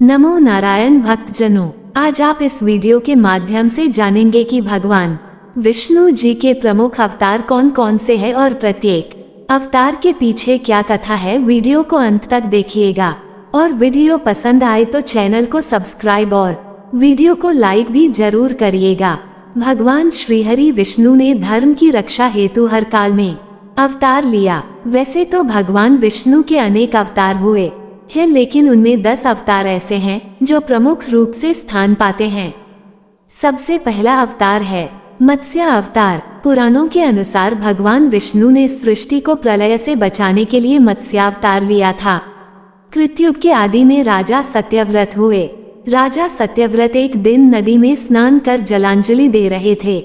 नमो नारायण भक्तजनों, आज आप इस वीडियो के माध्यम से जानेंगे कि भगवान विष्णु जी के प्रमुख अवतार कौन कौन से हैं और प्रत्येक अवतार के पीछे क्या कथा है। वीडियो को अंत तक देखिएगा और वीडियो पसंद आए तो चैनल को सब्सक्राइब और वीडियो को लाइक भी जरूर करिएगा। भगवान श्रीहरि विष्णु ने धर्म की रक्षा हेतु हर काल में अवतार लिया। वैसे तो भगवान विष्णु के अनेक अवतार हुए हैं, लेकिन उनमें 10 अवतार ऐसे हैं जो प्रमुख रूप से स्थान पाते हैं। सबसे पहला अवतार है मत्स्य अवतार। पुराणों के अनुसार भगवान विष्णु ने सृष्टि को प्रलय से बचाने के लिए मत्स्य अवतार लिया था। कृतयुग के आदि में राजा सत्यव्रत हुए। राजा सत्यव्रत एक दिन नदी में स्नान कर जलांजलि दे रहे थे।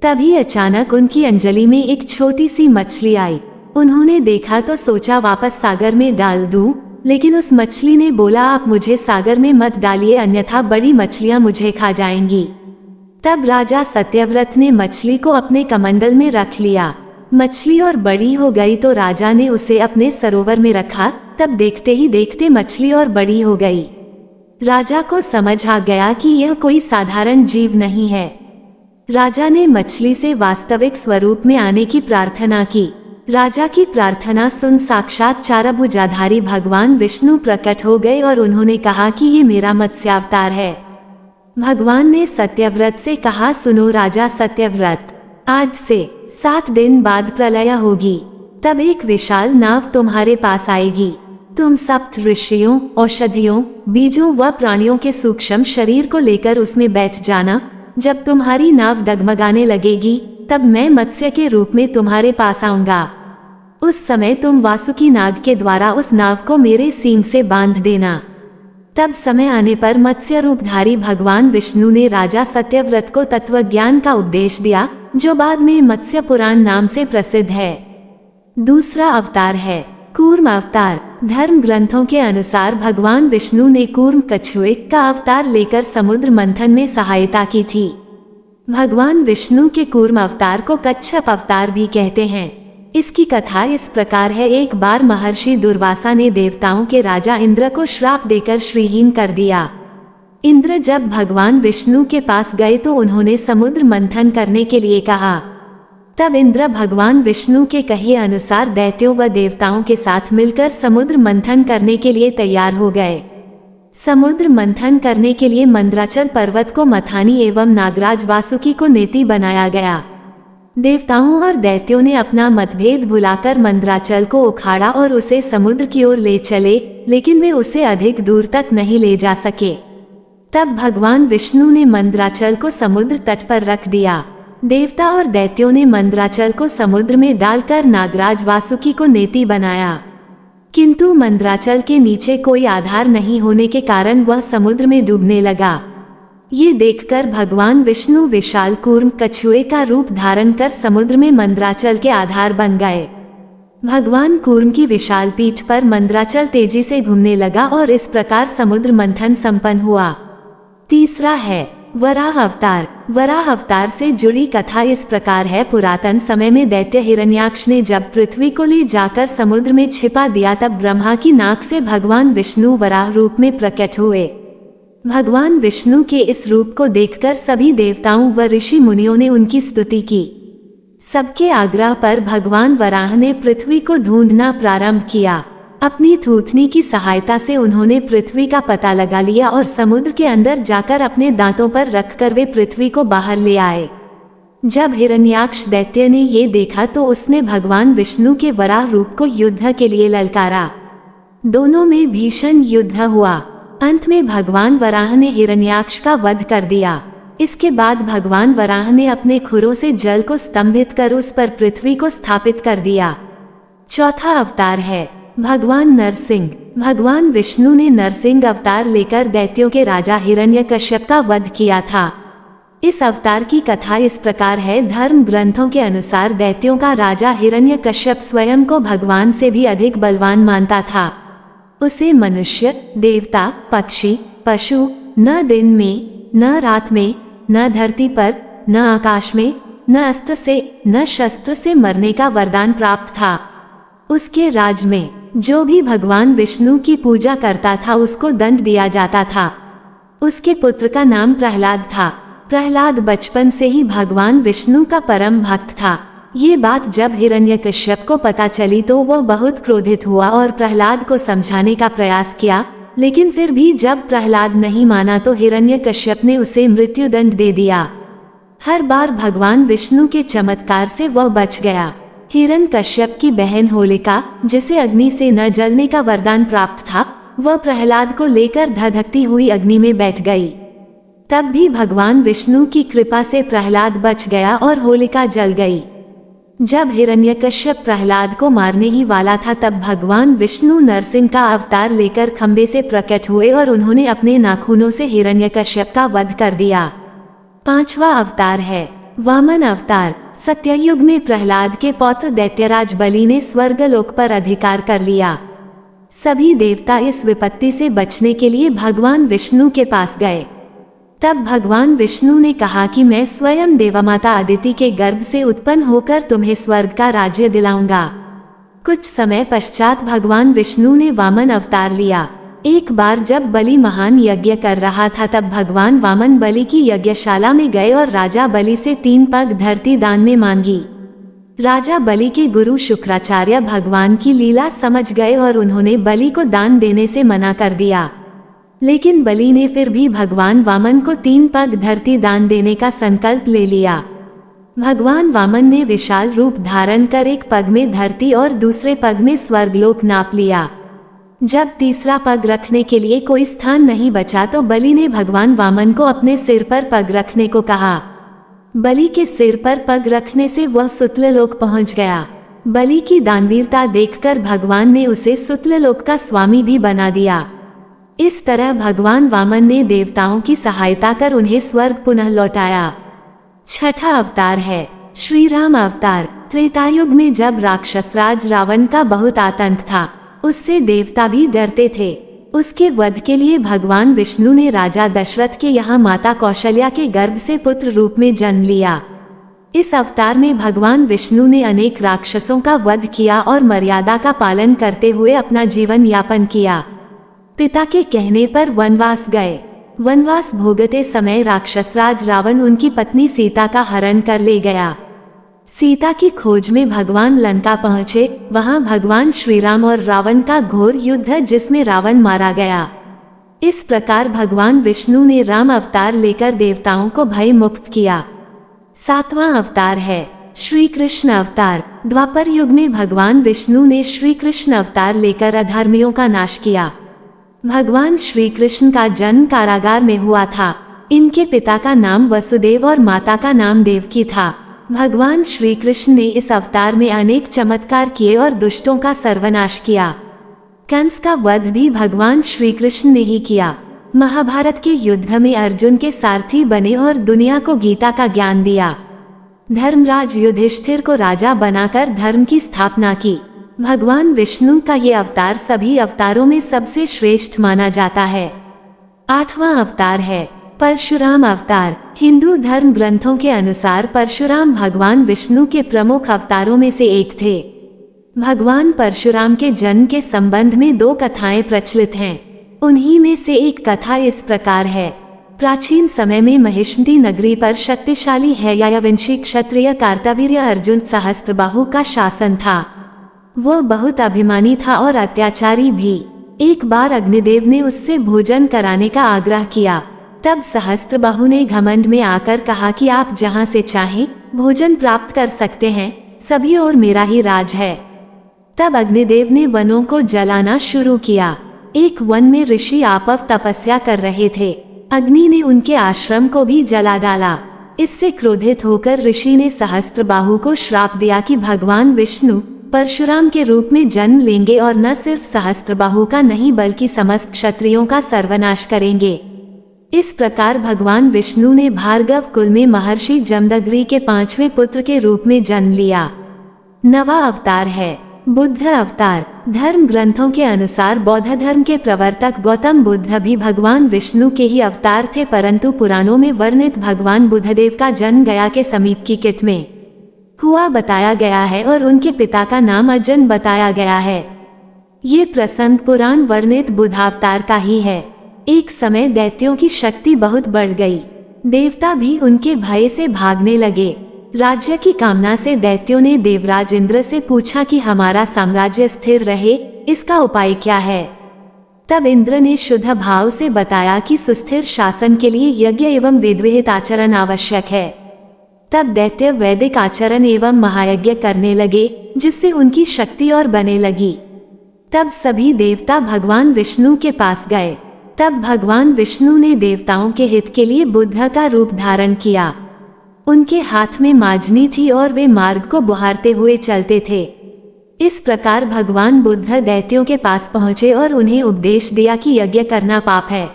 तभी अचानक उनकी अंजलि में एक छोटी सी मछली आई। उन्होंने देखा तो सोचा वापस सागर में डाल दूं, लेकिन उस मछली ने बोला, आप मुझे सागर में मत डालिए, अन्यथा बड़ी मछलियां मुझे खा जाएंगी। तब राजा सत्यव्रत ने मछली को अपने कमंडल में रख लिया। मछली और बड़ी हो गई तो राजा ने उसे अपने सरोवर में रखा। तब देखते ही देखते मछली और बड़ी हो गई। राजा को समझ आ गया कि यह कोई साधारण जीव नहीं है। राजा ने मछली से वास्तविक स्वरूप में आने की प्रार्थना की। राजा की प्रार्थना सुन साक्षात चारभुजाधारी भगवान विष्णु प्रकट हो गए और उन्होंने कहा कि ये मेरा मत्स्य अवतार है। भगवान ने सत्यव्रत से कहा, सुनो राजा सत्यव्रत, आज से 7 दिन बाद प्रलय होगी। तब एक विशाल नाव तुम्हारे पास आएगी। तुम सप्त ऋषियों, औषधियों, बीजों व प्राणियों के सूक्ष्म शरीर को लेकर उसमें बैठ जाना। जब तुम्हारी नाव डगमगाने लगेगी तब मैं मत्स्य के रूप में तुम्हारे पास आऊंगा। उस समय तुम वासुकी नाग के द्वारा उस नाव को मेरे सींग से बांध देना। तब समय आने पर मत्स्य रूपधारी भगवान विष्णु ने राजा सत्यव्रत को तत्वज्ञान का उपदेश दिया, जो बाद में मत्स्य पुराण नाम से प्रसिद्ध है। दूसरा अवतार है कूर्म अवतार। धर्म ग्रंथों के अनुसार भगवान विष्णु ने कूर्म कछुए का अवतार लेकर समुद्र मंथन में सहायता की थी। भगवान विष्णु के कूर्म अवतार को कच्छप अवतार भी कहते हैं। इसकी कथा इस प्रकार है, एक बार महर्षि दुर्वासा ने देवताओं के राजा इंद्र को श्राप देकर श्रीहीन कर दिया। इंद्र जब भगवान विष्णु के पास गए तो उन्होंने समुद्र मंथन करने के लिए कहा। तब इंद्र भगवान विष्णु के कहे अनुसार दैत्यों व देवताओं के साथ मिलकर समुद्र मंथन करने के लिए तैयार हो गए। समुद्र मंथन करने के लिए मंद्राचल पर्वत को मथानी एवं नागराज वासुकी को नेति बनाया गया। देवताओं और दैत्यों ने अपना मतभेद भुलाकर मंद्राचल को उखाड़ा और उसे समुद्र की ओर ले चले, लेकिन वे उसे अधिक दूर तक नहीं ले जा सके। तब भगवान विष्णु ने मंद्राचल को समुद्र तट पर रख दिया। देवता और दैत्यों ने मंद्राचल को समुद्र में डालकर नागराज वासुकी को नेति बनाया, किंतु मंद्राचल के नीचे कोई आधार नहीं होने के कारण वह समुद्र में डूबने लगा। ये देखकर भगवान विष्णु विशाल कूर्म कछुए का रूप धारण कर समुद्र में मंद्राचल के आधार बन गए। भगवान कूर्म की विशाल पीठ पर मंद्राचल तेजी से घूमने लगा और इस प्रकार समुद्र मंथन संपन्न हुआ। तीसरा है वराह अवतार। वराह अवतार से जुड़ी कथा इस प्रकार है, पुरातन समय में दैत्य हिरण्याक्ष ने जब पृथ्वी को ले जाकर समुद्र में छिपा दिया, तब ब्रह्मा की नाक से भगवान विष्णु वराह रूप में प्रकट हुए। भगवान विष्णु के इस रूप को देखकर सभी देवताओं व ऋषि मुनियों ने उनकी स्तुति की। सबके आग्रह पर भगवान वराह ने पृथ्वी को ढूंढना प्रारंभ किया। अपनी थूथनी की सहायता से उन्होंने पृथ्वी का पता लगा लिया और समुद्र के अंदर जाकर अपने दांतों पर रखकर वे पृथ्वी को बाहर ले आए। जब हिरण्याक्ष दैत्य ने ये देखा तो उसने भगवान विष्णु के वराह रूप को युद्ध के लिए ललकारा। दोनों में भीषण युद्ध हुआ। अंत में भगवान वराह ने हिरण्याक्ष का वध कर दिया। इसके बाद भगवान वराह ने अपने खुरों से जल को स्तंभित कर उस पर पृथ्वी को स्थापित कर दिया। चौथा अवतार है भगवान नरसिंह। भगवान विष्णु ने नरसिंह अवतार लेकर दैत्यों के राजा हिरण्यकश्यप का वध किया था। इस अवतार की कथा इस प्रकार है, धर्म ग्रंथों के अनुसार दैत्यों का राजा हिरण्यकश्यप स्वयं को भगवान से भी अधिक बलवान मानता था। उसे मनुष्य, देवता, पक्षी, पशु न दिन में, न रात में, न धरती पर, न आकाश में, न अस्त्र से, न शस्त्र से मरने का वरदान प्राप्त था। उसके राज में जो भी भगवान विष्णु की पूजा करता था उसको दंड दिया जाता था। उसके पुत्र का नाम प्रहलाद था। प्रहलाद बचपन से ही भगवान विष्णु का परम भक्त था। ये बात जब हिरण्यकश्यप को पता चली तो वह बहुत क्रोधित हुआ और प्रहलाद को समझाने का प्रयास किया, लेकिन फिर भी जब प्रहलाद नहीं माना तो हिरण्यकश्यप ने उसे मृत्युदंड दे दिया। हर बार भगवान विष्णु के चमत्कार से वह बच गया। हिरण्यकश्यप की बहन होलिका, जिसे अग्नि से न जलने का वरदान प्राप्त था, वह प्रहलाद को लेकर धधकती हुई अग्नि में बैठ गई। तब भी भगवान विष्णु की कृपा से प्रहलाद बच गया और होलिका जल गई। जब हिरण्यकश्यप प्रहलाद को मारने ही वाला था तब भगवान विष्णु नरसिंह का अवतार लेकर खंबे से प्रकट हुए और उन्होंने अपने नाखूनों से हिरण्यकश्यप का वध कर दिया। 5वां अवतार है वामन अवतार। सत्ययुग में प्रहलाद के पौत्र दैत्यराज बलि ने स्वर्गलोक पर अधिकार कर लिया। सभी देवता इस विपत्ति से बचने के लिए भगवान विष्णु के पास गए। तब भगवान विष्णु ने कहा कि मैं स्वयं देवमाता अदिति के गर्भ से उत्पन्न होकर तुम्हें स्वर्ग का राज्य दिलाऊंगा। कुछ समय पश्चात भगवान विष्णु ने वामन अवतार लिया। एक बार जब बलि महान यज्ञ कर रहा था तब भगवान वामन बलि की यज्ञशाला में गए और राजा बलि से 3 पग धरती दान में मांगी। राजा बलि के गुरु शुक्राचार्य भगवान की लीला समझ गए और उन्होंने बलि को दान देने से मना कर दिया, लेकिन बलि ने फिर भी भगवान वामन को 3 पग धरती दान देने का संकल्प ले लिया। भगवान वामन ने विशाल रूप धारण कर एक पग में धरती और दूसरे पग में स्वर्गलोक नाप लिया। जब तीसरा पग रखने के लिए कोई स्थान नहीं बचा तो बलि ने भगवान वामन को अपने सिर पर पग रखने को कहा। बलि के सिर पर पग रखने से वह सुतललोक पहुंच गया। बलि की दानवीरता देखकर भगवान ने उसे सुतललोक का स्वामी भी बना दिया। इस तरह भगवान वामन ने देवताओं की सहायता कर उन्हें स्वर्ग पुनः लौटाया। 6ठा अवतार है श्री राम अवतार। त्रेतायुग में जब राक्षसराज रावण का बहुत आतंक था, उससे देवता भी डरते थे। उसके वध के लिए भगवान विष्णु ने राजा दशरथ के यहाँ माता कौशल्या के गर्भ से पुत्र रूप में जन्म लिया। इस अवतार में भगवान विष्णु ने अनेक राक्षसों का वध किया और मर्यादा का पालन करते हुए अपना जीवन यापन किया। पिता के कहने पर वनवास गए। वनवास भोगते समय राक्षसराज रावण उनकी पत्नी सीता का हरण कर ले गया। सीता की खोज में भगवान लंका पहुंचे। वहां भगवान श्री राम और रावण का घोर युद्ध जिसमें रावण मारा गया। इस प्रकार भगवान विष्णु ने राम अवतार लेकर देवताओं को भय मुक्त किया। 7वां अवतार है श्री कृष्ण अवतार। द्वापर युग में भगवान विष्णु ने श्री कृष्ण अवतार लेकर अधर्मियों का नाश किया। भगवान श्री कृष्ण का जन्म कारागार में हुआ था। इनके पिता का नाम वसुदेव और माता का नाम देवकी था। भगवान श्री कृष्ण ने इस अवतार में अनेक चमत्कार किए और दुष्टों का सर्वनाश किया। कंस का वध भी भगवान श्री कृष्ण ने ही किया। महाभारत के युद्ध में अर्जुन के सारथी बने और दुनिया को गीता का ज्ञान दिया। धर्मराज युधिष्ठिर को राजा बनाकर धर्म की स्थापना की। भगवान विष्णु का ये अवतार सभी अवतारों में सबसे श्रेष्ठ माना जाता है। 8वां अवतार है परशुराम अवतार। हिंदू धर्म ग्रंथों के अनुसार परशुराम भगवान विष्णु के प्रमुख अवतारों में से एक थे। भगवान परशुराम के जन्म के संबंध में 2 कथाएं प्रचलित हैं। उन्हीं में से एक कथा इस प्रकार है। प्राचीन समय में महिष्मती नगरी पर शक्तिशाली हैयवंशी क्षत्रिय कार्तवीर्य अर्जुन सहस्त्रबाहु का शासन था। वह बहुत अभिमानी था और अत्याचारी भी। एक बार अग्निदेव ने उससे भोजन कराने का आग्रह किया। तब सहस्त्रबाहु ने घमंड में आकर कहा कि आप जहां से चाहें भोजन प्राप्त कर सकते हैं, सभी और मेरा ही राज है। तब अग्निदेव ने वनों को जलाना शुरू किया। एक वन में ऋषि आपव तपस्या कर रहे थे। अग्नि ने उनके आश्रम को भी जला डाला। इससे क्रोधित होकर ऋषि ने सहस्त्रबाहु को श्राप दिया कि भगवान विष्णु परशुराम के रूप में जन्म लेंगे और न सिर्फ सहस्त्रबाहु का नहीं बल्कि समस्त क्षत्रियों का सर्वनाश करेंगे। इस प्रकार भगवान विष्णु ने भार्गव कुल में महर्षि जमदग्नि के 5वें पुत्र के रूप में जन्म लिया। 9वां अवतार है बुद्ध अवतार। धर्म ग्रंथों के अनुसार बौद्ध धर्म के प्रवर्तक गौतम बुद्ध भी भगवान विष्णु के ही अवतार थे, परंतु पुराणों में वर्णित भगवान बुद्धदेव का जन्म गया के समीप की किट में हुआ बताया गया है और उनके पिता का नाम अजन बताया गया है। ये प्रसंग पुराण वर्णित बुद्धावतार का ही है। एक समय दैत्यों की शक्ति बहुत बढ़ गई। देवता भी उनके भय से भागने लगे। राज्य की कामना से दैत्यों ने देवराज इंद्र से पूछा कि हमारा साम्राज्य स्थिर रहे, इसका उपाय क्या है। तब इंद्र ने शुद्ध भाव से बताया कि सुस्थिर शासन के लिए यज्ञ एवं वेदविहित आचरण आवश्यक है। तब दैत्य वैदिक आचरण एवं महायज्ञ करने लगे, जिससे उनकी शक्ति और बने लगी। तब सभी देवता भगवान विष्णु के पास गए। तब भगवान विष्णु ने देवताओं के हित के लिए बुद्ध का रूप धारण किया। उनके हाथ में माजनी थी और वे मार्ग को बुहारते हुए चलते थे। इस प्रकार भगवान बुद्ध दैत्यों के पास पहुंचे और उन्हें उपदेश दिया कि यज्ञ करना पाप है।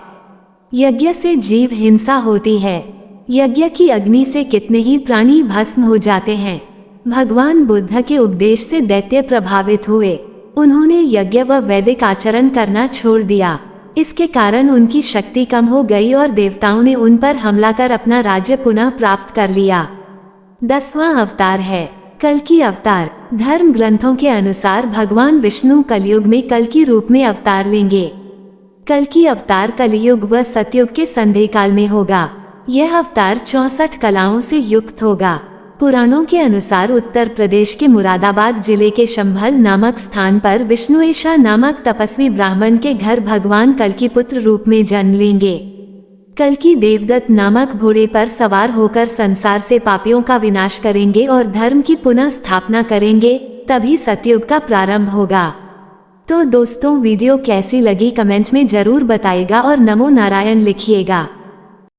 यज्ञ से जीव हिंसा होती है। यज्ञ की अग्नि से कितने ही प्राणी भस्म हो जाते हैं। भगवान बुद्ध के उपदेश से दैत्य प्रभावित हुए। उन्होंने यज्ञ व वैदिक आचरण करना छोड़ दिया। इसके कारण उनकी शक्ति कम हो गई और देवताओं ने उन पर हमला कर अपना राज्य पुनः प्राप्त कर लिया। 10वां अवतार है कल्कि अवतार। धर्म ग्रंथों के अनुसार भगवान विष्णु कलयुग में कल्कि रूप में अवतार लेंगे। कल्कि अवतार कलयुग व सतयुग के संधि काल में होगा। यह अवतार 64 कलाओं से युक्त होगा। पुराणों के अनुसार उत्तर प्रदेश के मुरादाबाद जिले के शंभल नामक स्थान पर विष्णुएशा नामक तपस्वी ब्राह्मण के घर भगवान कल्कि पुत्र रूप में जन्म लेंगे। कल्कि देवदत्त नामक घोड़े पर सवार होकर संसार से पापियों का विनाश करेंगे और धर्म की पुनः स्थापना करेंगे, तभी सतयुग का प्रारंभ होगा। तो दोस्तों, वीडियो कैसी लगी कमेंट में जरूर बताइएगा और नमो नारायण लिखिएगा।